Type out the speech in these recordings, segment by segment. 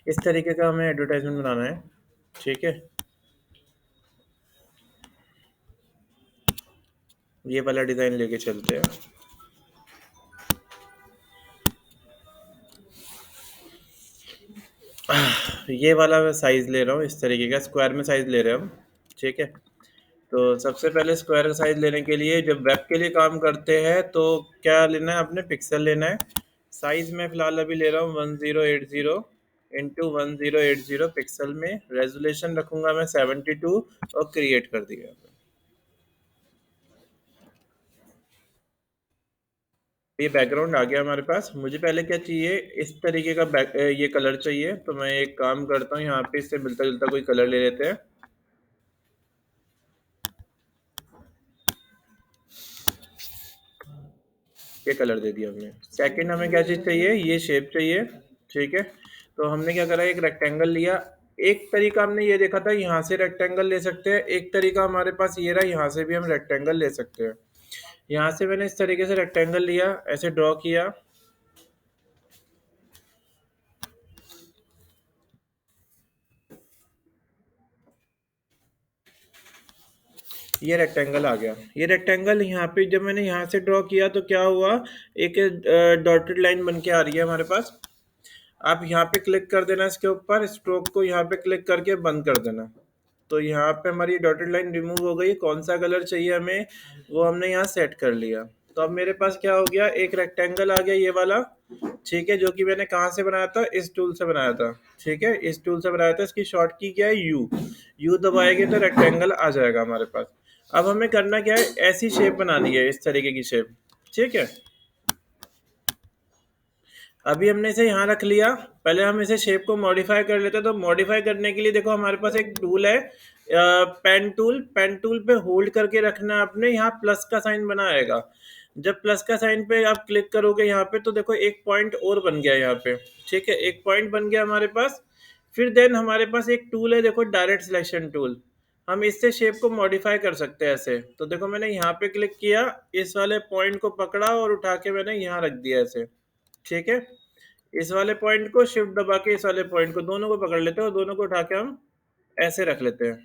इस तरीके का हमें एडवर्टाइजमेंट बनाना है। ठीक है, ये वाला डिज़ाइन लेके चलते हैं। ये वाला मैं साइज़ ले रहा हूँ, इस तरीके का स्क्वायर में साइज़ ले रहे हैं हम। ठीक है, तो सबसे पहले स्क्वायर का साइज़ लेने के लिए जब वेब के लिए काम करते हैं तो क्या लेना है, अपने पिक्सल लेना है। साइज़ मैं फ़िलहाल अभी ले रहा हूँ 1080 इंटू 1080 पिक्सल में। रेजोल्यूशन रखूँगा मैं 72 और क्रिएट कर दिया। ये बैकग्राउंड आ गया हमारे पास। मुझे पहले क्या चाहिए, इस तरीके का ये कलर चाहिए। तो मैं एक काम करता हूँ, यहाँ पे इससे मिलता जुलता कोई कलर ले लेते हैं। ये कलर दे दिया हमने। सेकंड हमें क्या चीज़ चाहिए, ये शेप चाहिए। ठीक है, तो हमने क्या करा, एक रेक्टेंगल लिया। एक तरीका हमने ये देखा था, यहाँ से रेक्टेंगल ले सकते हैं। एक तरीका हमारे पास ये रहा, यहाँ से भी हम रेक्टेंगल ले सकते हैं। यहाँ से मैंने इस तरीके से रेक्टेंगल लिया, ऐसे ड्रॉ किया। ये रेक्टेंगल आ गया। ये रेक्टेंगल यहाँ पे जब मैंने यहाँ से ड्रॉ किया तो क्या हुआ, एक डॉटेड लाइन बन के आ रही है हमारे पास। आप यहाँ पे क्लिक कर देना, इसके ऊपर स्ट्रोक को यहाँ पे क्लिक करके बंद कर देना। तो यहाँ पे हमारी डॉटेड लाइन रिमूव हो गई। कौन सा कलर चाहिए हमें, वो हमने यहाँ सेट कर लिया। तो अब मेरे पास क्या हो गया, एक रेक्टेंगल आ गया ये वाला। ठीक है, जो कि मैंने कहाँ से बनाया था, इस टूल से बनाया था। ठीक है, इस टूल से बनाया था। इसकी शॉर्ट की क्या है, यू। यू दबाएंगे तो रेक्टेंगल आ जाएगा हमारे पास। अब हमें करना क्या है, ऐसी शेप बनानी है, इस तरीके की शेप। ठीक है, अभी हमने इसे यहाँ रख लिया। पहले हम इसे शेप को मॉडिफाई कर लेते हैं। तो मॉडिफाई करने के लिए देखो हमारे पास एक टूल है, पेन टूल। पेन टूल पे होल्ड करके रखना है आपने। यहाँ प्लस का साइन बना आएगा। जब प्लस का साइन पे आप क्लिक करोगे यहाँ पे, तो देखो एक पॉइंट और बन गया यहाँ पे। ठीक है, एक पॉइंट बन गया हमारे पास। फिर देन हमारे पास एक टूल है, देखो डायरेक्ट सिलेक्शन टूल। हम इससे शेप को मॉडिफाई कर सकते हैं ऐसे। तो देखो मैंने यहाँ पे क्लिक किया, इस वाले पॉइंट को पकड़ा और उठा के मैंने यहाँ रख दिया ऐसे। ठीक है, इस वाले पॉइंट को शिफ्ट दबा के इस वाले पॉइंट को, दोनों को पकड़ लेते हैं और दोनों को उठा के हम ऐसे रख लेते हैं।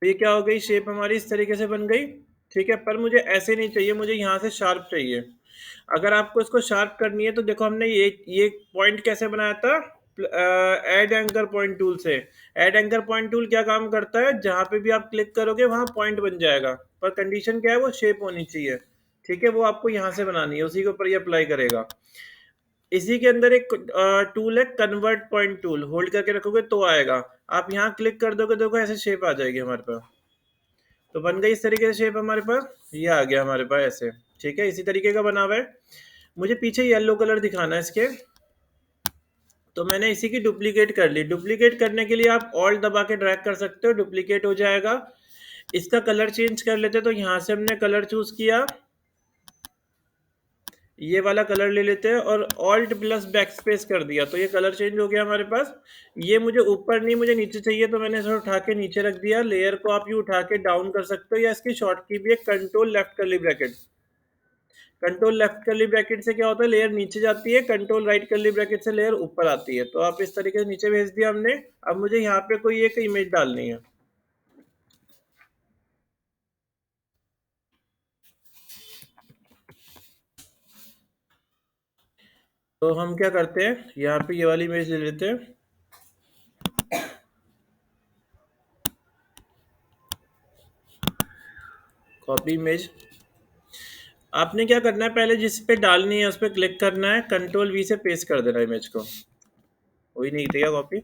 तो ये क्या हो गई, शेप हमारी इस तरीके से बन गई। ठीक है, पर मुझे ऐसे नहीं चाहिए, मुझे यहाँ से शार्प चाहिए। अगर आपको इसको शार्प करनी है तो देखो हमने ये पॉइंट कैसे बनाया था, ऐड एंकर पॉइंट टूल से। ऐड एंकर पॉइंट टूल क्या काम करता है, जहां पे भी आप क्लिक करोगे वहां पॉइंट बन जाएगा। पर कंडीशन क्या है, वो शेप होनी चाहिए। ठीक है, वो आपको यहाँ से बनानी है, उसी के ऊपर ये अप्लाई करेगा। इसी के अंदर एक टूल है, कन्वर्ट पॉइंट टूल। होल्ड करके रखोगे तो आएगा। आप यहाँ क्लिक कर दोगे, देखो ऐसे शेप आ जाएगी हमारे पास। तो बन गई इस तरीके से शेप हमारे पास। ये आ गया हमारे पास ऐसे। ठीक है, इसी तरीके का बना हुआ है। मुझे पीछे येलो कलर दिखाना है इसके। तो मैंने इसी की डुप्लीकेट कर ली। डुप्लीकेट करने के लिए आप ऑल्ट दबा के ड्रैग कर सकते हो, डुप्लीकेट हो जाएगा। इसका कलर चेंज कर लेते, तो यहाँ से हमने कलर चूज किया, ये वाला कलर ले लेते हैं और ऑल्ट प्लस बैक स्पेस कर दिया, तो ये कलर चेंज हो गया हमारे पास। ये मुझे ऊपर नहीं, मुझे नीचे चाहिए, तो मैंने इसे उठा के नीचे रख दिया। लेयर को आप ये उठा के डाउन कर सकते हो, या इसकी शॉर्ट की भी है, control left curly bracket. Control left curly bracket से क्या होता है, लेयर नीचे जाती है। कंट्रोल राइट कर्ली ब्रैकेट से लेयर ऊपर आती है। तो आप इस तरीके से नीचे भेज दिया हमने। अब मुझे यहाँ पे कोई एक इमेज डालनी है। तो हम क्या करते हैं, यहाँ पे ये वाली इमेज ले लेते हैं। Copy image. आपने क्या करना है, पहले जिस पे डालनी है उस पर क्लिक करना है, कंट्रोल वी से पेस्ट कर देना इमेज को। वही नहीं दिया कॉपी।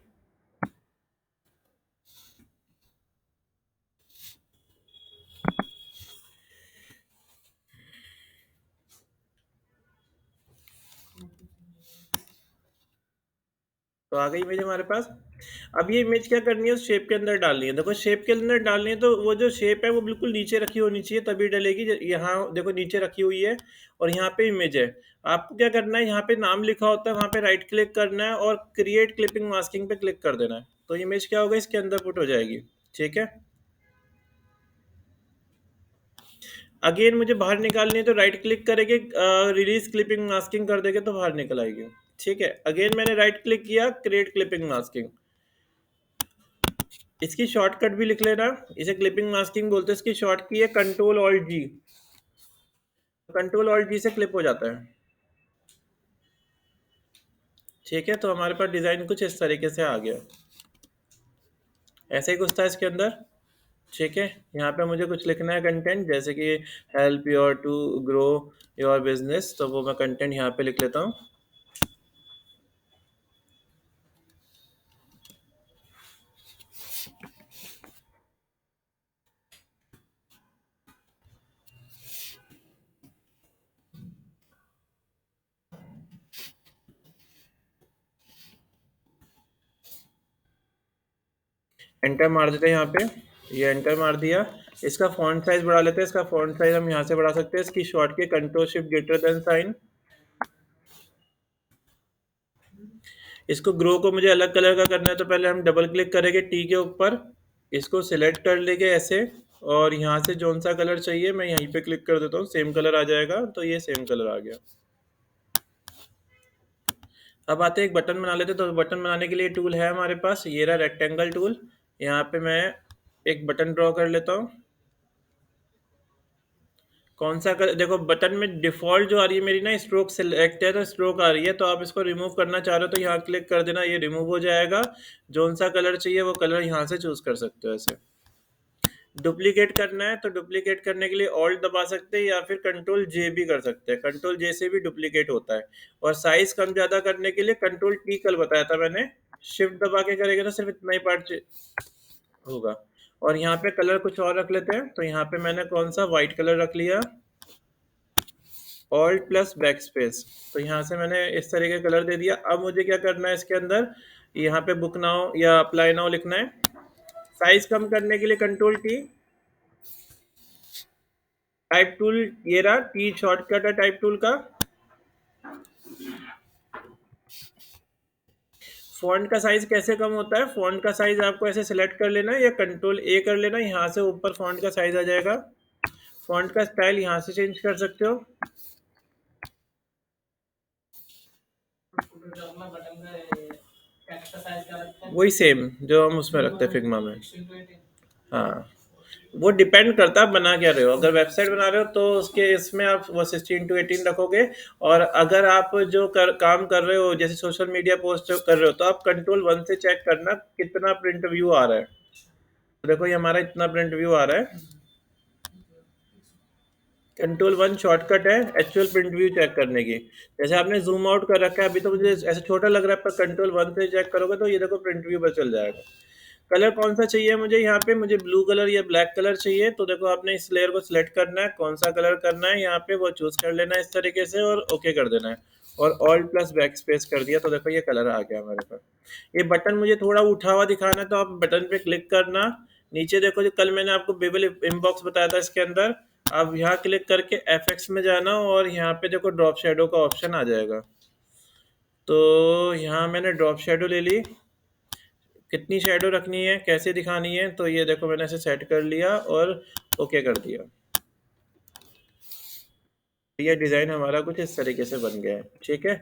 तो आ गई इमेज हमारे पास। अब ये इमेज क्या करनी है, उस शेप के अंदर डालनी है। देखो शेप के अंदर डालनी है, तो वो जो शेप है वो बिल्कुल नीचे रखी होनी चाहिए, तभी डलेगी। यहाँ देखो नीचे रखी हुई है और यहाँ पे इमेज है। आपको क्या करना है, यहाँ पे नाम लिखा होता है, वहाँ पे राइट क्लिक करना है और क्रिएट क्लिपिंग मास्किंग पे क्लिक कर देना है। तो इमेज क्या होगा, इसके अंदर पुट हो जाएगी। ठीक है, अगेन मुझे बाहर निकालनी है, तो राइट क्लिक करेंगे, रिलीज क्लिपिंग मास्किंग कर देंगे तो बाहर निकल आएगी। ठीक है, अगेन मैंने राइट क्लिक किया, क्रिएट क्लिपिंग मास्किंग। इसकी शॉर्टकट भी लिख लेना, इसे क्लिपिंग मास्किंग बोलते हैं। इसकी शॉर्ट की है कंट्रोल ऑल्ट जी, कंट्रोल ऑल्ट जी से क्लिप हो जाता है। ठीक है, तो हमारे पास डिज़ाइन कुछ इस तरीके से आ गया, ऐसे ही कुछ था इसके अंदर। ठीक है, यहाँ पे मुझे कुछ लिखना है कंटेंट, जैसे कि help your to grow your business, तो वो मैं कंटेंट यहाँ पे लिख लेता हूँ। एंटर मार देते हैं यहाँ पे, ये एंटर मार दिया। इसका फॉन्ट साइज बढ़ा लेते हैं, इसका फॉन्ट साइज हम यहाँ से बढ़ा सकते हैं। इसकी short key control shift greater than sign. इसको ग्रो को मुझे अलग कलर का करना है, तो पहले हम डबल क्लिक करेंगे टी के ऊपर, इसको सिलेक्ट कर लेंगे ऐसे, और यहाँ से जौन सा कलर चाहिए मैं यहीं पे क्लिक कर देता हूँ, सेम कलर आ जाएगा। तो ये सेम कलर आ गया। अब आते हैं एक बटन बना लेते हैं। तो बटन बनाने के लिए टूल है हमारे पास, ये रहा रेक्टेंगल टूल। यहाँ पे मैं एक बटन ड्रॉ कर लेता हूँ। कौन सा कलर, देखो बटन में डिफॉल्ट जो आ रही है मेरी ना, स्ट्रोक सेलेक्ट है तो स्ट्रोक आ रही है। तो आप इसको रिमूव करना चाह रहे हो तो यहाँ क्लिक कर देना, ये रिमूव हो जाएगा। जौन सा कलर चाहिए वो कलर यहाँ से चूज कर सकते हो ऐसे। डुप्लीकेट करना है तो डुप्लीकेट करने के लिए ऑल्ट दबा सकते हैं, या फिर कंट्रोल जे भी कर सकते हैं। कंट्रोल जे से भी डुप्लीकेट होता है। और साइज कम ज्यादा करने के लिए कंट्रोल टी कल बताया था मैंने, शिफ्ट दबा के करेंगे तो सिर्फ इतना ही पार्ट होगा। और यहाँ पे कलर कुछ और रख लेते हैं। तो यहाँ पे मैंने कौन सा व्हाइट कलर रख लिया, ऑल्ट प्लस बैक स्पेस। तो यहाँ से मैंने इस तरह का कलर दे दिया। अब मुझे क्या करना है इसके अंदर, यहाँ पे बुक नाउ या अप्लाई नाउ लिखना है। साइज कम करने के लिए कंट्रोल टी, टाइप टूल ये रहा, टी शॉर्टकट है टाइप टूल का। फॉन्ट का साइज कैसे कम होता है, फॉन्ट का साइज आपको ऐसे सिलेक्ट कर लेना है या कंट्रोल ए कर लेना, यहाँ से ऊपर फॉन्ट का साइज आ जाएगा। फॉन्ट का स्टाइल यहाँ से चेंज कर सकते हो। वही सेम जो हम उसमें रखते हैं फिग्मा में। हाँ, वो डिपेंड करता है बना क्या रहे हो। अगर वेबसाइट बना रहे हो तो उसके इसमें आप वो 16:18 रखोगे। और अगर आप जो काम कर रहे हो, जैसे सोशल मीडिया पोस्ट कर रहे हो, तो आप कंट्रोल 1 से चेक करना कितना प्रिंट व्यू आ रहा है। तो देखो ये हमारा इतना प्रिंट व्यू आ रहा है। कंट्रोल 1 शॉर्टकट है एक्चुअल प्रिंट व्यू चेक करने की। जैसे आपने जूम आउट कर रखा है, अभी तो मुझे ऐसे छोटा लग रहा है, पर कंट्रोल 1 से चेक करोगे तो ये देखो प्रिंट व्यू पर चल जाएगा। कलर कौन सा चाहिए मुझे, यहाँ पे मुझे ब्लू कलर या ब्लैक कलर चाहिए। तो देखो आपने इस लेयर को सिलेक्ट करना है, कौन सा कलर करना है यहाँ पे वो चूज कर लेना है इस तरीके से, और ओके कर देना है। और ऑल्ट प्लस बैक स्पेस कर दिया, तो देखो ये कलर आ गया हमारे पास। ये बटन मुझे थोड़ा उठा हुआ दिखाना है, तो आप बटन पे क्लिक करना। नीचे देखो जो कल मैंने आपको बेबल इनबॉक्स बताया था, इसके अंदर आप यहाँ क्लिक करके एफएक्स में जाना, और यहाँ पे देखो ड्रॉप शेडो का ऑप्शन आ जाएगा। तो यहाँ मैंने ड्रॉप शेडो ले ली, कितनी शेडो रखनी है, कैसे दिखानी है, तो ये देखो मैंने इसे सेट कर लिया और ओके कर दिया। ये डिज़ाइन हमारा कुछ इस तरीके से बन गया है। ठीक है,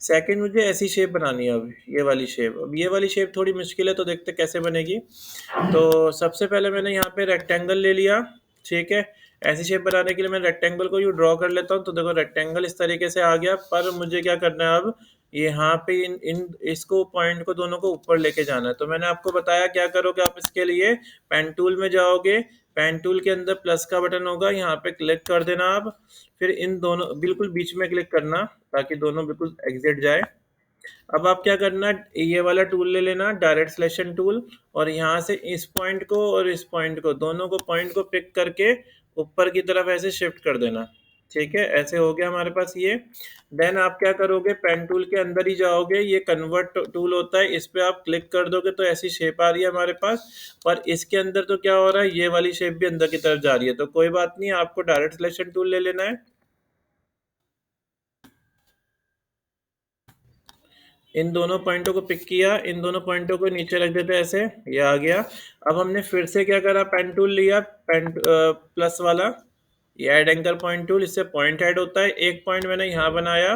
सेकंड मुझे ऐसी शेप बनानी है। अब ये वाली शेप, अब ये वाली शेप थोड़ी मुश्किल है, तो देखते कैसे बनेगी। तो सबसे पहले मैंने यहाँ पे रेक्टेंगल ले लिया। ठीक है, ऐसी शेप बनाने के लिए मैं रेक्टेंगल को यूँ ड्रॉ कर लेता हूँ। तो देखो रेक्टेंगल इस तरीके से आ गया, पर मुझे क्या करना है अब, यहाँ पे इन इन इसको पॉइंट को दोनों को ऊपर लेके जाना है। तो मैंने आपको बताया क्या करोगे आप इसके लिए, पेन टूल में जाओगे, पेन टूल के अंदर प्लस का बटन होगा, यहाँ पे क्लिक कर देना आप। फिर इन दोनों बिल्कुल बीच में क्लिक करना, ताकि दोनों बिल्कुल एग्जिट जाए। अब आप क्या करना, ये वाला टूल ले लेना, डायरेक्ट सिलेक्शन टूल, और यहाँ से इस पॉइंट को और इस पॉइंट को, दोनों को पॉइंट को पिक करके ऊपर की तरफ ऐसे शिफ्ट कर देना। ठीक है, ऐसे हो गया हमारे पास ये। देन आप क्या करोगे, पेन टूल के अंदर ही जाओगे, ये कन्वर्ट टूल होता है, इस पे आप क्लिक कर दोगे तो ऐसी शेप आ रही है हमारे पास। पर इसके अंदर तो क्या हो रहा है, ये वाली शेप भी अंदर की तरफ जा रही है। तो कोई बात नहीं, आपको डायरेक्ट सिलेक्शन टूल ले लेना है। इन दोनों पॉइंटों को पिक किया, इन दोनों पॉइंटों को नीचे रख देते हैं ऐसे, ये आ गया। अब हमने फिर से क्या करा, पेन टूल लिया, पेन प्लस वाला, ये ऐड एंकर पॉइंट टूल, इससे पॉइंट ऐड होता है। एक पॉइंट मैंने यहाँ बनाया,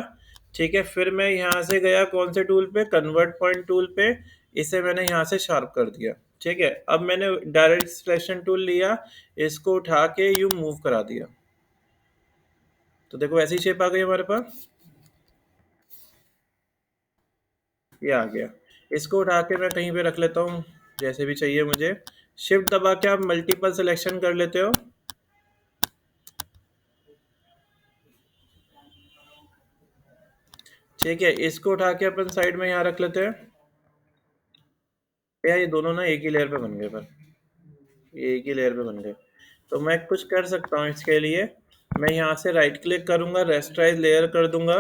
ठीक है, फिर मैं यहाँ से गया कौन से टूल पे, कन्वर्ट पॉइंट टूल पे, इसे मैंने यहाँ से शार्प कर दिया। ठीक है, अब मैंने डायरेक्ट सिलेक्शन टूल लिया, इसको उठा के यू मूव करा दिया, तो देखो ऐसी शेप आ गई हमारे पास, ये आ गया। इसको उठा के मैं कहीं पे रख लेता हूँ, जैसे भी चाहिए मुझे। शिफ्ट दबा के आप मल्टीपल सिलेक्शन कर लेते हो। ठीक है, इसको उठा के अपन साइड में यहाँ रख लेते हैं। यार ये दोनों ना एक ही लेयर पे बन गए, पर ये एक ही लेयर पे बन गए। तो मैं कुछ कर सकता हूँ इसके लिए, मैं यहाँ से राइट क्लिक करूँगा, रेस्टराइज लेयर कर दूंगा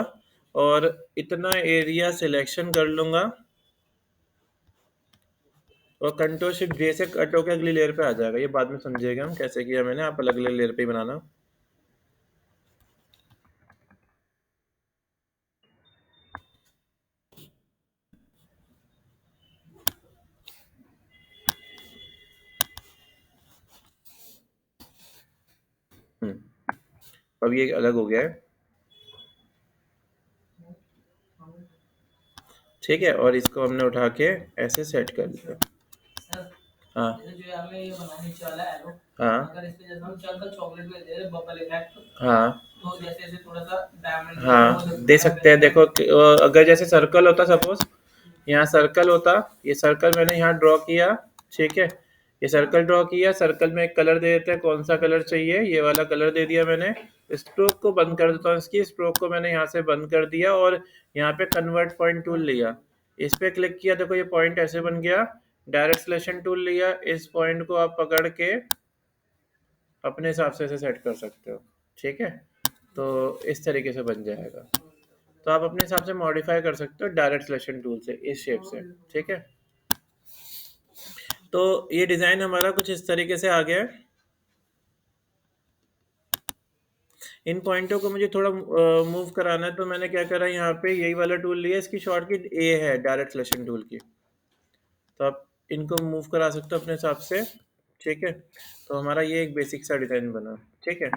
और इतना एरिया सिलेक्शन कर लूँगा और कंट्रोल शिफ्ट जे से कट होकर अगली लेयर पे आ जाएगा। ये बाद में समझिएगा हम कैसे किया मैंने, आप अलग अलग लेयर पे ही बनाना। अब ये अलग हो गया है। ठीक है, और इसको हमने उठा के ऐसे सेट कर दिया। हाँ हाँ हाँ हाँ, दे सकते हैं। देखो अगर जैसे सर्कल होता, सपोज यहाँ सर्कल होता, ये सर्कल मैंने यहाँ ड्रॉ किया। ठीक है, ये सर्कल ड्रॉ किया, सर्कल में एक कलर दे देते हैं, कौन सा कलर चाहिए, ये वाला कलर दे दिया मैंने। स्ट्रोक को बंद कर देता हूँ, इसकी स्ट्रोक को मैंने यहाँ से बंद कर दिया और यहाँ पे कन्वर्ट पॉइंट टूल लिया, इस पे क्लिक किया, देखो ये पॉइंट ऐसे बन गया। डायरेक्ट सिलेक्शन टूल लिया, इस पॉइंट को आप पकड़ के अपने हिसाब से इसे सेट कर सकते हो। ठीक है, तो इस तरीके से बन जाएगा। तो आप अपने हिसाब से मॉडिफाई कर सकते हो डायरेक्ट सिलेक्शन टूल से, इस शेप से। ठीक है, तो ये डिज़ाइन हमारा कुछ इस तरीके से आ गया है। इन पॉइंटों को मुझे थोड़ा मूव कराना है, तो मैंने क्या करा, यहाँ पे यही वाला टूल लिया, इसकी शॉर्टकट ए है डायरेक्ट सिलेक्शन टूल की, तो आप इनको मूव करा सकते हो अपने हिसाब से। ठीक है, तो हमारा ये एक बेसिक सा डिज़ाइन बना। ठीक है,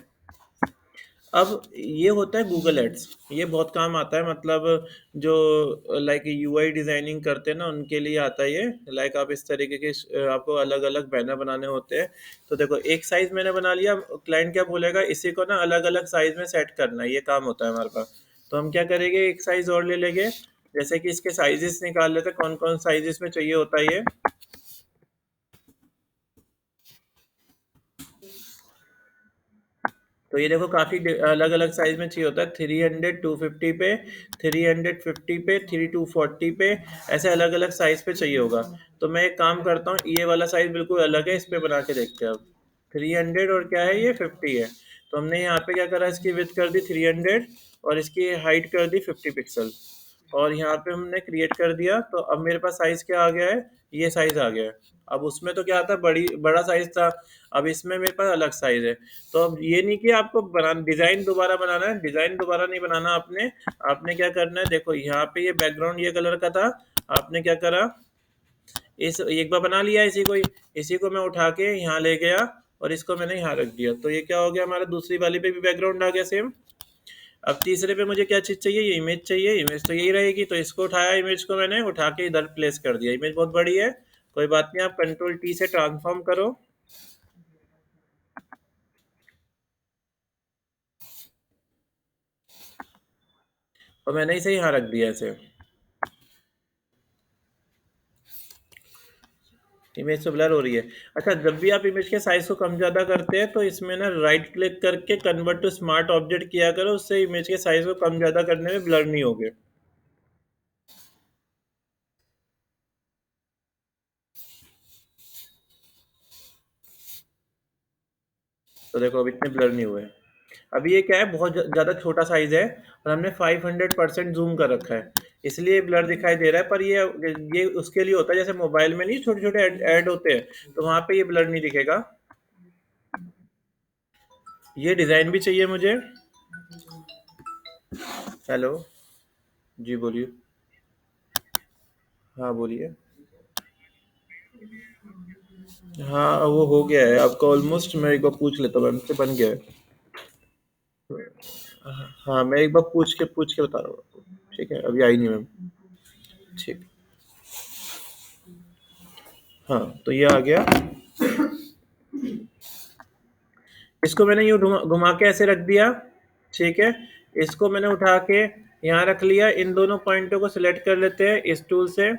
अब ये होता है गूगल एड्स, ये बहुत काम आता है, मतलब जो लाइक यूआई डिज़ाइनिंग करते हैं ना, उनके लिए आता है ये। लाइक आप इस तरीके के आपको अलग अलग बैनर बनाने होते हैं, तो देखो एक साइज़ मैंने बना लिया, क्लाइंट क्या बोलेगा, इसी को ना अलग अलग साइज़ में सेट करना है, ये काम होता है हमारे पास। तो हम क्या करेंगे, एक साइज़ और ले लेंगे, जैसे कि इसके साइजेस निकाल लेते हैं, कौन कौन साइजेस में चाहिए होता है ये। तो ये देखो काफ़ी अलग अलग साइज में चाहिए होता है, 300 250 पे, 350 पे, 3240 पे, ऐसे अलग अलग साइज पे चाहिए होगा। तो मैं एक काम करता हूँ, ये वाला साइज बिल्कुल अलग है, इस पे बना के देखते हैं अब। 300 और क्या है, ये 50 है। तो हमने यहाँ पे क्या करा, इसकी विड्थ कर दी 300 और इसकी हाइट कर दी 50 पिक्सल, और यहाँ पे हमने क्रिएट कर दिया। तो अब मेरे पास साइज क्या आ गया है, ये साइज आ गया है। अब उसमें तो क्या था, बड़ा साइज था, अब इसमें मेरे पास अलग साइज है। तो अब ये नहीं कि आपको डिजाइन दोबारा बनाना है, डिजाइन दोबारा नहीं बनाना आपने। आपने क्या करना है, देखो यहाँ पे ये बैकग्राउंड ये कलर का था, आपने क्या करा, इस एक बार बना लिया इसी को मैं उठा के यहाँ ले गया और इसको मैंने यहाँ रख दिया। तो ये क्या हो गया, हमारा दूसरी वाली पे भी बैकग्राउंड आ गया सेम। अब तीसरे पे मुझे क्या चीज़ चाहिए, ये इमेज चाहिए, इमेज तो यही रहेगी, तो इसको उठाया, इमेज को मैंने उठा के इधर प्लेस कर दिया। इमेज बहुत बड़ी है, कोई बात नहीं, आप कंट्रोल टी से ट्रांसफॉर्म करो। और मैंने इसे यहाँ रख दिया ऐसे। इमेज तो ब्लर हो रही है। अच्छा, जब भी आप इमेज के साइज को कम ज़्यादा करते हैं, तो इसमें ना राइट क्लिक करके कन्वर्ट टू स्मार्ट ऑब्जेक्ट किया करो, उससे इमेज के साइज को कम ज़्यादा करने में ब्लर नहीं होगे। तो देखो अब इतने ब्लर नहीं हुए। अभी ये क्या है, बहुत ज़्यादा छोटा साइज है और हमने 500% जूम कर रखा है, इसलिए ब्लर दिखाई दे रहा है। पर ये उसके लिए होता है, जैसे मोबाइल में नहीं छोटे छोटे ऐड होते हैं, तो वहाँ पे ये ब्लर नहीं दिखेगा। ये डिज़ाइन भी चाहिए मुझे। हेलो, जी बोलिए। हाँ बोलिए। हाँ वो हो गया है आपका ऑलमोस्ट, मैं एक बार पूछ लेता हूँ, मैम से बन गया है। हाँ मैं एक बार पूछ के बता रहा हूँ आपको। ठीक है, अभी आई नहीं मैम। ठीक, हाँ तो ये आ गया। इसको मैंने यूँ घुमा के ऐसे रख दिया, ठीक है। इसको मैंने उठा के यहाँ रख लिया। इन दोनों पॉइंटों को सिलेक्ट कर लेते हैं इस टूल से,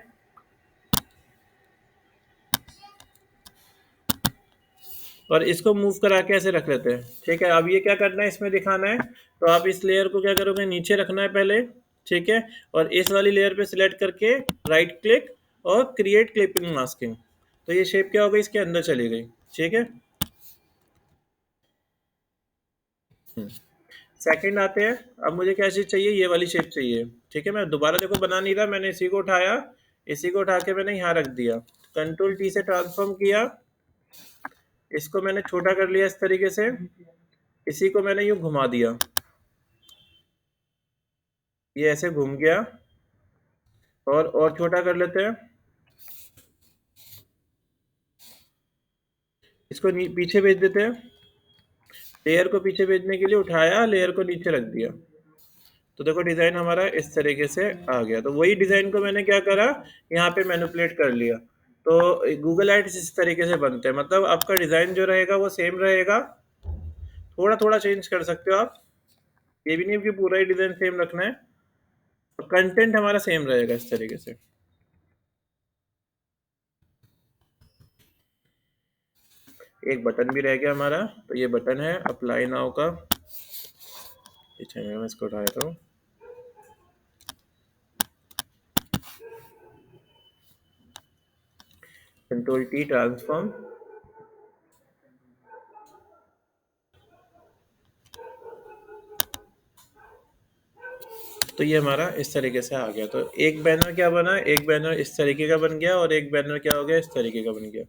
और इसको मूव करा के ऐसे रख लेते हैं, ठीक है। अब ये क्या करना है, इसमें दिखाना है, तो आप इस लेयर को क्या करोगे, नीचे रखना है पहले, ठीक है। और इस वाली लेयर पे सिलेक्ट करके राइट क्लिक और क्रिएट क्लिपिंग मास्किंग, तो ये शेप क्या हो गई, इसके अंदर चली गई, ठीक है। सेकंड आते हैं। अब मुझे क्या चीज़ चाहिए, ये वाली शेप चाहिए, ठीक है। मैं दोबारा देखो बना नहीं रहा, मैंने इसी को उठाया, इसी को उठा के मैंने यहाँ रख दिया, कंट्रोल टी से ट्रांसफॉर्म किया, इसको मैंने छोटा कर लिया इस तरीके से, इसी को मैंने यूँ घुमा दिया, ये ऐसे घूम गया। और छोटा कर लेते हैं, इसको पीछे भेज देते हैं। लेयर को पीछे भेजने के लिए उठाया, लेयर को नीचे रख दिया, तो देखो डिज़ाइन हमारा इस तरीके से आ गया। तो वही डिज़ाइन को मैंने क्या करा, यहाँ पे मैनिपुलेट कर लिया। तो गूगल एड्स इस तरीके से बनते हैं, मतलब आपका डिज़ाइन जो रहेगा वो सेम रहेगा, थोड़ा थोड़ा चेंज कर सकते हो आप, ये भी नहीं कि पूरा ही डिज़ाइन सेम रखना है, और कंटेंट हमारा सेम रहेगा इस तरीके से। एक बटन भी रह गया हमारा, तो ये बटन है अप्लाई नाउ का, पीछे मैं इसको उठा देता हूँ। कंट्रोल टी ट्रांसफॉर्म, तो ये हमारा इस तरीके से आ गया। तो एक बैनर क्या बना, एक बैनर इस तरीके का बन गया, और एक बैनर क्या हो गया, इस तरीके का बन गया।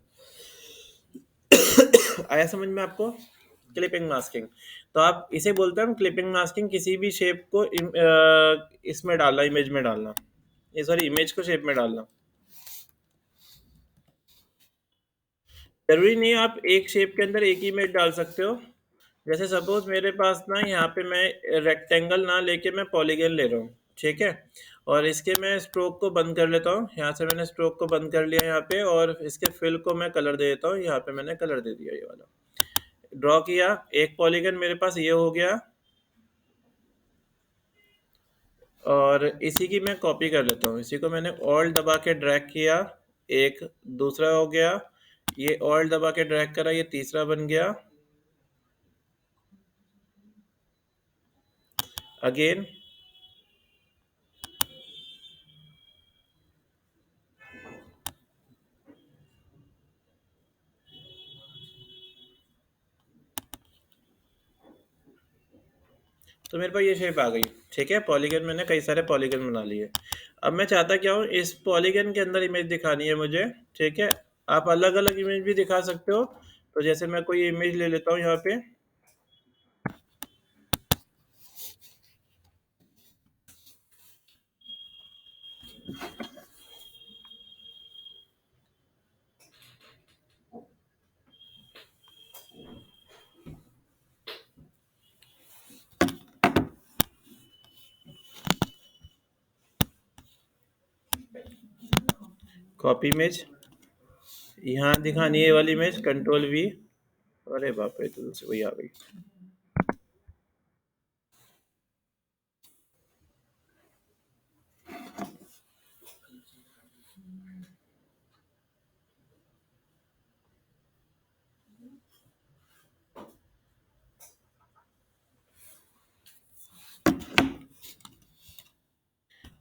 आया समझ में आपको, क्लिपिंग मास्किंग। तो आप इसे बोलते हैं क्लिपिंग मास्किंग, किसी भी शेप को इसमें डालना, इमेज में डालना, ये सॉरी इमेज को शेप में डालना। जरूरी नहीं है आप एक शेप के अंदर एक ही इमेज डाल सकते हो। जैसे सपोज मेरे पास ना यहाँ पे मैं रेक्टेंगल ना लेके मैं पॉलीगन ले रहा हूँ, ठीक है। और इसके मैं स्ट्रोक को बंद कर लेता हूँ, यहाँ से मैंने स्ट्रोक को बंद कर लिया यहाँ पे, और इसके फिल को मैं कलर दे देता हूँ, यहाँ पे मैंने कलर दे दिया, ये वाला ड्रॉ किया। एक पॉलीगन मेरे पास ये हो गया, और इसी की मैं कॉपी कर लेता हूँ, इसी को मैंने ऑल्ट दबा के ड्रैग किया, एक दूसरा हो गया, ये ऑल्ट दबा के ड्रैग करा, ये तीसरा बन गया, अगेन तो मेरे पास ये शेप आ गई, ठीक है। पॉलीगन मैंने कई सारे पॉलीगन बना लिए। अब मैं चाहता क्या हूँ, इस पॉलीगन के अंदर इमेज दिखानी है मुझे, ठीक है। आप अलग अलग इमेज भी दिखा सकते हो, तो जैसे मैं कोई इमेज ले लेता हूँ यहाँ पे, कॉपी इमेज, यहाँ दिखानी है ये वाली इमेज, कंट्रोल वी, अरे बाप रे, तो से वही आ गई।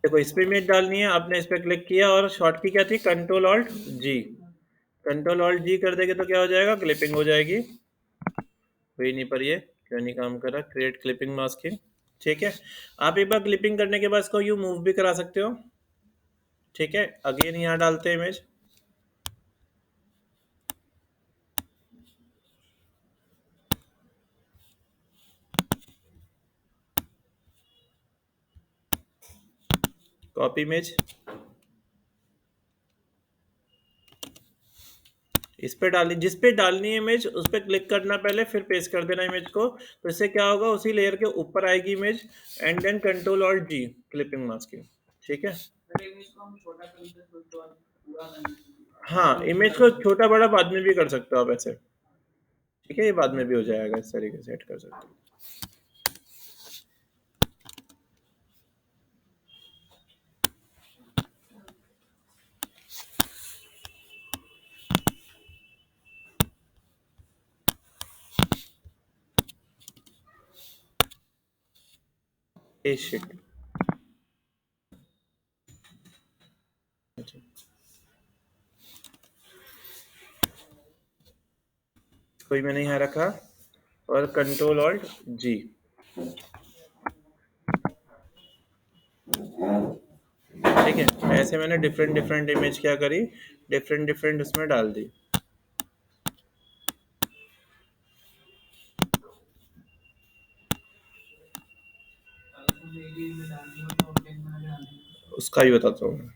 देखो इस पे इमेज डालनी है, आपने इस पे क्लिक किया, और शॉर्ट की क्या थी, कंट्रोल ऑल्ट जी, कंट्रोल ऑल्ट जी कर देंगे तो क्या हो जाएगा, क्लिपिंग हो जाएगी। हुई नहीं, पर ये क्यों नहीं काम कर रहा, क्रिएट क्लिपिंग मास्किंग, ठीक है। आप एक बार क्लिपिंग करने के बाद इसको यू मूव भी करा सकते हो, ठीक है। अगेन यहाँ डालते हैं इमेज, कॉपी इमेज, इस पे डालनी, जिस पे डालनी है इमेज उस पे क्लिक करना पहले, फिर पेस्ट कर देना इमेज को। तो इससे क्या होगा, उसी लेयर के ऊपर आएगी image, and then control alt G, clipping masking. ठीक है, हाँ इमेज को छोटा बड़ा बाद में भी कर सकते हो आप ऐसे। ठीक है, ये बाद में भी हो जाएगा, इस तरीके से सेट कर सकते हो। ए शिट, कोई मैंने यहाँ रखा, और कंट्रोल ऑल्ट जी। ठीक है, ऐसे मैंने डिफरेंट डिफरेंट इमेज क्या करी, डिफरेंट डिफरेंट उसमें डाल दी। उसका ही बताता हूँ मैं।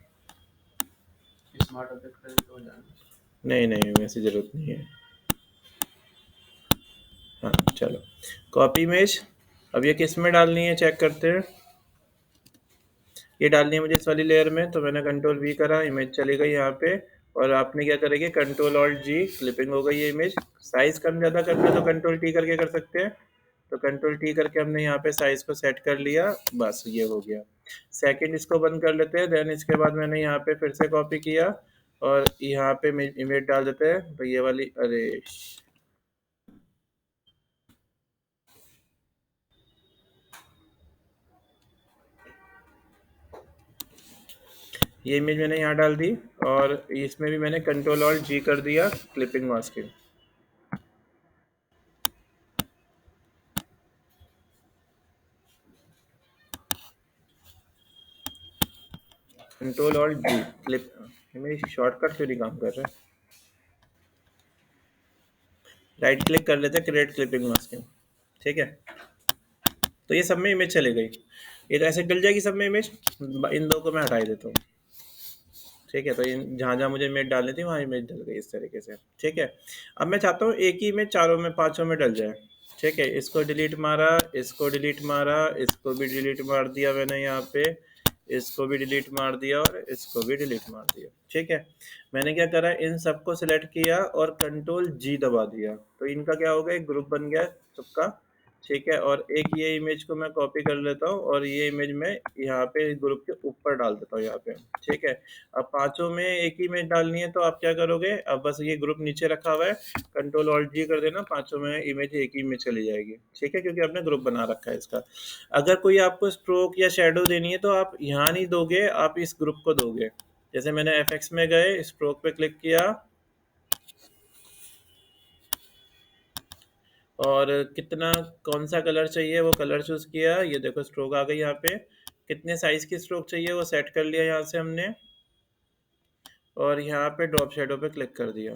नहीं नहीं, वैसी जरूरत नहीं है। हाँ चलो, कॉपी इमेज, अब ये किस में डालनी है चेक करते हैं। ये डालनी है मुझे इस वाली लेयर में, तो मैंने कंट्रोल वी करा, इमेज चली गई यहाँ पे। और आपने क्या करेंगे, कंट्रोल ऑल्ट जी, क्लिपिंग हो गई ये इमेज। साइज कम ज़्यादा करना है तो कंट्रोल टी करके कर सकते हैं। तो कंट्रोल टी करके हमने यहाँ पे साइज को सेट कर लिया, बस ये हो गया। सेकंड इसको बंद कर लेते हैं, देन इसके बाद मैंने यहाँ पे फिर से कॉपी किया और यहाँ पे इमेज डाल देते हैं। तो ये वाली, अरे ये इमेज मैंने यहाँ डाल दी, और इसमें भी मैंने कंट्रोल ऑल्ट जी कर दिया, क्लिपिंग मास्किंग। कंट्रोल ऑल्ट जी क्लिप, मेरी शॉर्टकट क्यों नहीं काम कर रहा है। राइट क्लिक कर लेते हैं, क्रिएट क्लिपिंग मास्किंग। ठीक है, तो ये सब में इमेज चली गई, ये तो ऐसे डल जाएगी सब में इमेज। इन दो को मैं हटा ही देता हूँ। ठीक है, तो जहाँ जहाँ मुझे इमेज डालनी थी वहाँ इमेज डल गई इस तरीके से। ठीक है, अब मैं चाहता हूँ एक ही इमेज चारों में पांचों में डल जाए। ठीक है, इसको डिलीट मारा, इसको डिलीट मारा, इसको भी डिलीट मार दिया मैंने यहाँ पे, इसको भी डिलीट मार दिया और इसको भी डिलीट मार दिया। ठीक है, मैंने क्या करा, इन सबको सिलेक्ट किया और कंट्रोल जी दबा दिया, तो इनका क्या हो गया, एक ग्रुप बन गया सबका। ठीक है, और एक ये इमेज को मैं कॉपी कर लेता हूँ और ये इमेज मैं यहाँ पे ग्रुप के ऊपर डाल देता हूँ यहाँ पे। ठीक है, अब पांचों में एक ही इमेज डालनी है, तो आप क्या करोगे, अब बस ये ग्रुप नीचे रखा हुआ है, कंट्रोल ऑल्ट जी कर देना, पांचों में इमेज एक ही में चली जाएगी। ठीक है, क्योंकि आपने ग्रुप बना रखा है इसका। अगर कोई आपको स्ट्रोक या शेडो देनी है तो आप यहाँ नहीं दोगे, आप इस ग्रुप को दोगे। जैसे मैंने एफएक्स में गए, स्ट्रोक पे क्लिक किया और कितना, कौन सा कलर चाहिए वो कलर चूज किया, ये देखो स्ट्रोक आ गई यहाँ पे। कितने साइज की स्ट्रोक चाहिए वो सेट कर लिया यहाँ से हमने, और यहाँ पे ड्रॉप शेडो पे क्लिक कर दिया।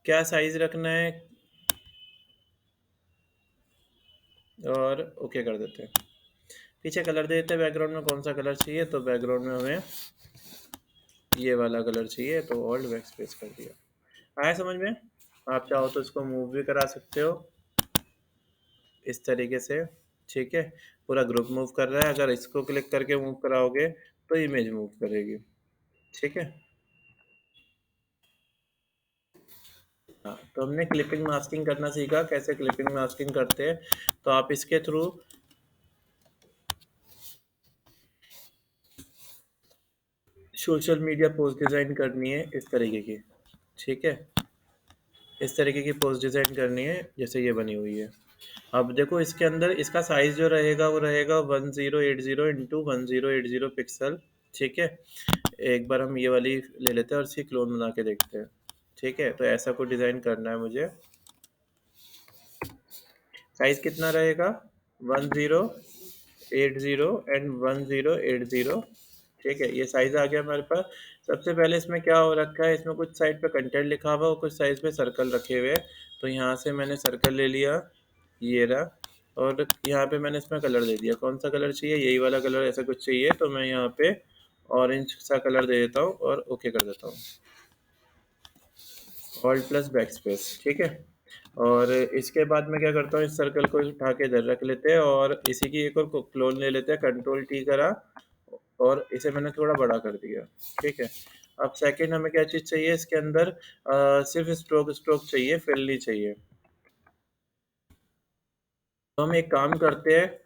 क्या साइज रखना है, और ओके कर देते हैं। पीछे कलर दे देते हैं, बैकग्राउंड में कौन सा कलर चाहिए, तो बैकग्राउंड में हमें ये वाला कलर चाहिए, तो ऑल्ट बैकस्पेस कर दिया। आया समझ में। आप चाहो तो इसको मूव भी करा सकते हो इस तरीके से। ठीक है, पूरा ग्रुप मूव कर रहा है, अगर इसको क्लिक करके मूव कराओगे तो इमेज मूव करेगी। ठीक है, हाँ तो हमने क्लिपिंग मास्किंग करना सीखा, कैसे क्लिपिंग मास्किंग करते हैं। तो आप इसके through social media post design करनी है इस तरीके की। ठीक है, इस तरीके की पोस्ट डिज़ाइन करनी है जैसे ये बनी हुई है। अब देखो इसके अंदर इसका साइज़ जो रहेगा वो रहेगा 1080 इंटू 1080 पिक्सल। ठीक है, एक बार हम ये वाली ले लेते हैं और इसकी क्लोन बना के देखते हैं। ठीक है, तो ऐसा कुछ डिज़ाइन करना है मुझे। साइज़ कितना रहेगा, 1080 एंड 1080। ठीक है, ये साइज़ आ गया हमारे पास। सबसे पहले इसमें क्या हो रखा है, इसमें कुछ साइड पे कंटेंट लिखा हुआ और कुछ साइज पे सर्कल रखे हुए हैं। तो यहाँ से मैंने सर्कल ले लिया, ये रहा, और यहाँ पे मैंने इसमें कलर दे दिया। कौन सा कलर चाहिए, यही वाला कलर ऐसा कुछ चाहिए, तो मैं यहाँ पे ऑरेंज सा कलर दे देता हूँ और ओके कर देता हूँ। ऑल्ट प्लस बैक स्पेस, ठीक है। और इसके बाद मैं क्या करता हूँ, इस सर्कल को उठा के इधर रख लेते हैं और इसी की एक और क्लोन ले लेते हैं, कंट्रोल टी करा और इसे मैंने थोड़ा बड़ा कर दिया, ठीक है। अब सेकंड हमें क्या चीज़ चाहिए इसके अंदर, सिर्फ स्ट्रोक स्ट्रोक चाहिए, फिल नहीं चाहिए। तो हम एक काम करते हैं,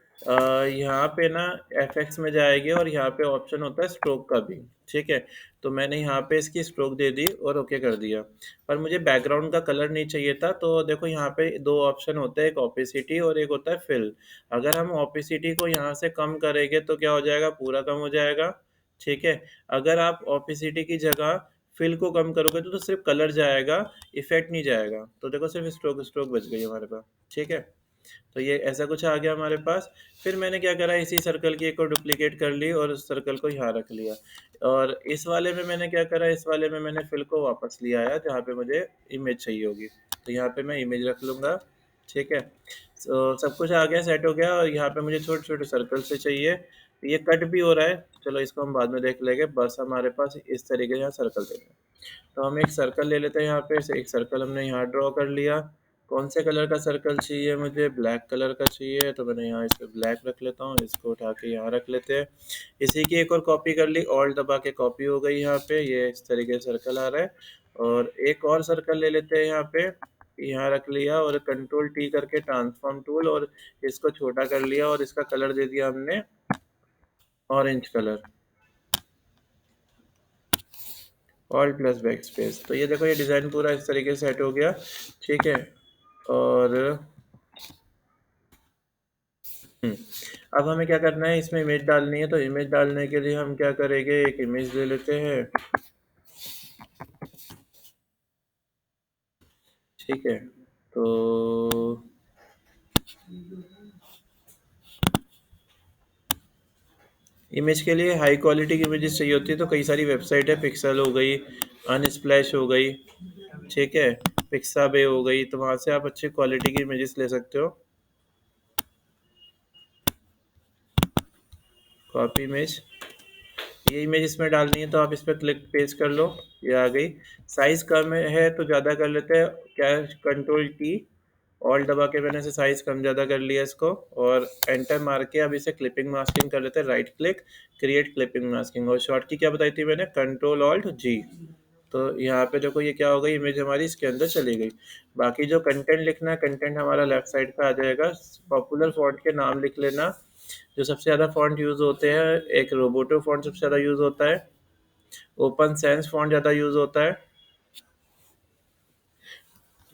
यहाँ पे ना एफएक्स में जाएंगे और यहाँ पे ऑप्शन होता है स्ट्रोक का भी, ठीक है। तो मैंने यहाँ पे इसकी स्ट्रोक दे दी और ओके कर दिया। पर मुझे बैकग्राउंड का कलर नहीं चाहिए था, तो देखो यहाँ पे दो ऑप्शन होते हैं, एक ओपेसिटी और एक होता है फिल। अगर हम ओपेसिटी को यहाँ से कम करेंगे तो क्या हो जाएगा, पूरा कम हो जाएगा, ठीक है। अगर आप ओपेसिटी की जगह फिल को कम करोगे तो सिर्फ कलर जाएगा, इफेक्ट नहीं जाएगा। तो देखो सिर्फ स्ट्रोक स्ट्रोक बच गई हमारे पास, ठीक है। तो ये ऐसा कुछ आ गया हमारे पास। फिर मैंने क्या करा, इसी सर्कल की एक और डुप्लीकेट कर ली और उस सर्कल को यहाँ रख लिया। और इस वाले में मैंने क्या करा, इस वाले में मैंने फिल को वापस ले आया जहाँ पे मुझे इमेज चाहिए होगी। तो यहाँ पे मैं इमेज रख लूँगा, ठीक है। तो सब कुछ आ गया, सेट हो गया। और यहाँ पे मुझे छोटे छोटे सर्कल से चाहिए, ये कट भी हो रहा है, चलो इसको हम बाद में देख लेंगे। बस हमारे पास इस तरीके से यहाँ सर्कल देंगे। तो हम एक सर्कल ले लेते हैं, यहाँ पे से एक सर्कल हमने यहाँ ड्रॉ कर लिया। कौन से कलर का सर्कल चाहिए मुझे, ब्लैक कलर का चाहिए, तो मैंने यहाँ इस पर ब्लैक रख लेता हूँ, इसको उठा के यहाँ रख लेते हैं। इसी की एक और कॉपी कर ली, ऑल्ट दबा के कॉपी हो गई यहाँ पे, ये इस तरीके से सर्कल आ रहा है। और एक और सर्कल ले लेते हैं, यहाँ पे यहाँ रख लिया और कंट्रोल टी करके ट्रांसफॉर्म टूल, और इसको छोटा कर लिया और इसका कलर दे दिया हमने orange colour, alt plus back space. तो ये देखो, ये डिज़ाइन पूरा इस तरीके से सेट हो गया, ठीक है। और अब हमें क्या करना है, इसमें इमेज डालनी है। तो इमेज डालने के लिए हम क्या करेंगे, एक इमेज ले लेते हैं, ठीक है। तो इमेज के लिए हाई क्वालिटी की इमेजेस चाहिए होती है, तो कई सारी वेबसाइट है, पिक्सल हो गई, अनस्प्लैश हो गई, ठीक है, पिक्साबे हो गई, तो वहाँ से आप अच्छी क्वालिटी की इमेजेस ले सकते हो। कॉपी इमेज, ये इमेज इसमें डालनी है, तो आप इस पर क्लिक पेस्ट कर लो, ये आ गई। साइज़ कम है तो ज़्यादा कर लेते हैं, क्या, कंट्रोल टी ऑल दबा के मैंने इसे साइज़ कम ज़्यादा कर लिया इसको, और एंटर मार के अब इसे क्लिपिंग मास्किंग कर लेते हैं, right click, create clipping masking. और शॉर्ट की क्या बताई थी मैंने, कंट्रोल ऑल्ट जी। तो यहाँ पे देखो ये क्या हो गई, इमेज हमारी इसके अंदर चली गई। बाकी जो कंटेंट लिखना है, कंटेंट हमारा लेफ्ट साइड पे आ जाएगा। पॉपुलर फॉन्ट के नाम लिख लेना, जो सबसे ज़्यादा फॉन्ट यूज़ होते हैं, एक रोबोटो फॉन्ट सबसे ज़्यादा यूज़ होता है, ओपन सेंस फॉन्ट ज़्यादा यूज़ होता है,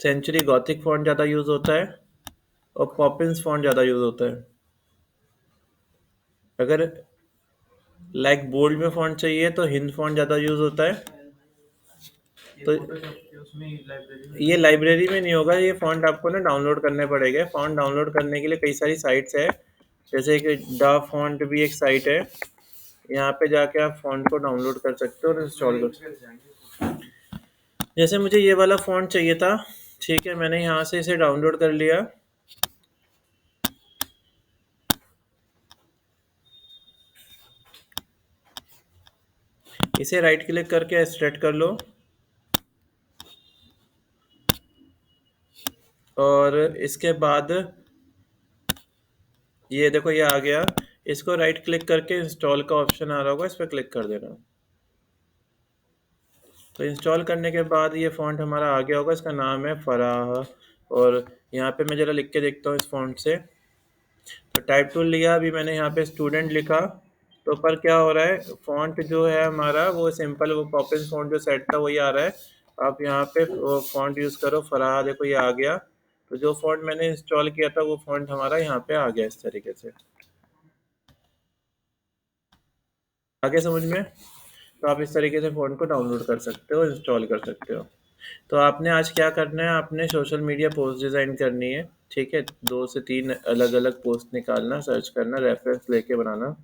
सेंचुरी गॉथिक फॉन्ट ज़्यादा यूज़ होता है, और पॉपिंस फॉन्ट ज़्यादा यूज़ होता है। अगर लाइक बोल्ड में फॉन्ट चाहिए तो हिंद फॉन्ट ज़्यादा यूज़ होता है। तो ये लाइब्रेरी में नहीं होगा, ये फॉन्ट आपको ना डाउनलोड करने पड़ेंगे। फॉन्ट डाउनलोड करने के लिए कई सारी साइट्स है, जैसे कि डा फॉन्ट भी एक साइट है, यहाँ पे जाके आप फॉन्ट को डाउनलोड कर सकते हो और इंस्टॉल कर सकते हो। जैसे मुझे ये वाला फॉन्ट चाहिए था, ठीक है, मैंने यहाँ से इसे डाउनलोड कर लिया। इसे राइट क्लिक करके एक्सट्रैक्ट कर लो, और इसके बाद ये देखो ये आ गया। इसको राइट क्लिक करके इंस्टॉल का ऑप्शन आ रहा होगा, इस पर क्लिक कर देना। तो इंस्टॉल करने के बाद ये फ़ॉन्ट हमारा आ गया होगा, इसका नाम है फराह। और यहाँ पे मैं ज़रा लिख के देखता हूँ इस फ़ॉन्ट से। तो टाइप टूल लिया, अभी मैंने यहाँ पे स्टूडेंट लिखा, तो पर क्या हो रहा है, फ़ॉन्ट जो है हमारा वो सिंपल, वो पॉपिंस फ़ॉन्ट जो सेट था वही आ रहा है। आप यहाँ पे वो फ़ॉन्ट यूज़ करो, फराह, देखो ये आ गया। तो जो फ़ॉन्ट मैंने इंस्टॉल किया था वो फ़ॉन्ट हमारा यहाँ पे आ गया इस तरीके से। आगे समझ में? तो आप इस तरीके से फ़ोन को डाउनलोड कर सकते हो, इंस्टॉल कर सकते हो। तो आपने आज क्या करना है, आपने सोशल मीडिया पोस्ट डिज़ाइन करनी है, ठीक है। 2 से 3 अलग-अलग पोस्ट निकालना, सर्च करना, रेफरेंस लेके बनाना।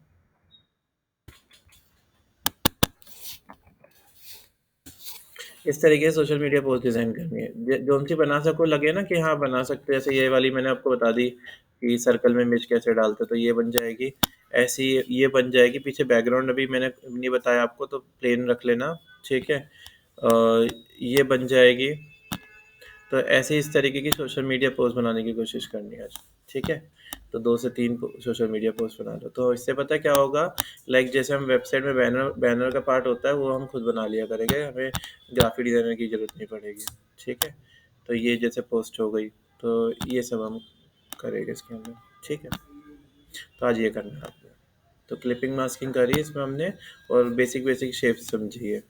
इस तरीके से सोशल मीडिया पोस्ट डिज़ाइन करनी है। जो सी बना सको, लगे ना कि हाँ बना सकते हैं। जैसे ये वाली मैंने आपको बता दी कि सर्कल में इमेज कैसे डालते, तो ये बन जाएगी। ऐसी ये बन जाएगी। पीछे बैकग्राउंड अभी मैंने नहीं बताया आपको, तो प्लेन रख लेना, ठीक है। ये बन जाएगी। तो ऐसे इस तरीके की सोशल मीडिया पोस्ट बनाने की कोशिश करनी है आज, ठीक है। तो 2 से 3 सोशल मीडिया पोस्ट बना लो, तो इससे पता है क्या होगा, लाइक जैसे हम वेबसाइट में बैनर बैनर का पार्ट होता है वो हम खुद बना लिया करेंगे, हमें ग्राफिक डिज़ाइनर की ज़रूरत नहीं पड़ेगी, ठीक है। तो ये जैसे पोस्ट हो गई, तो ये सब हम करेंगे इसके अंदर, ठीक है। तो आज ये करना है आपको। तो क्लिपिंग मास्किंग करी इसमें हमने, और बेसिक बेसिक शेप्स समझी है।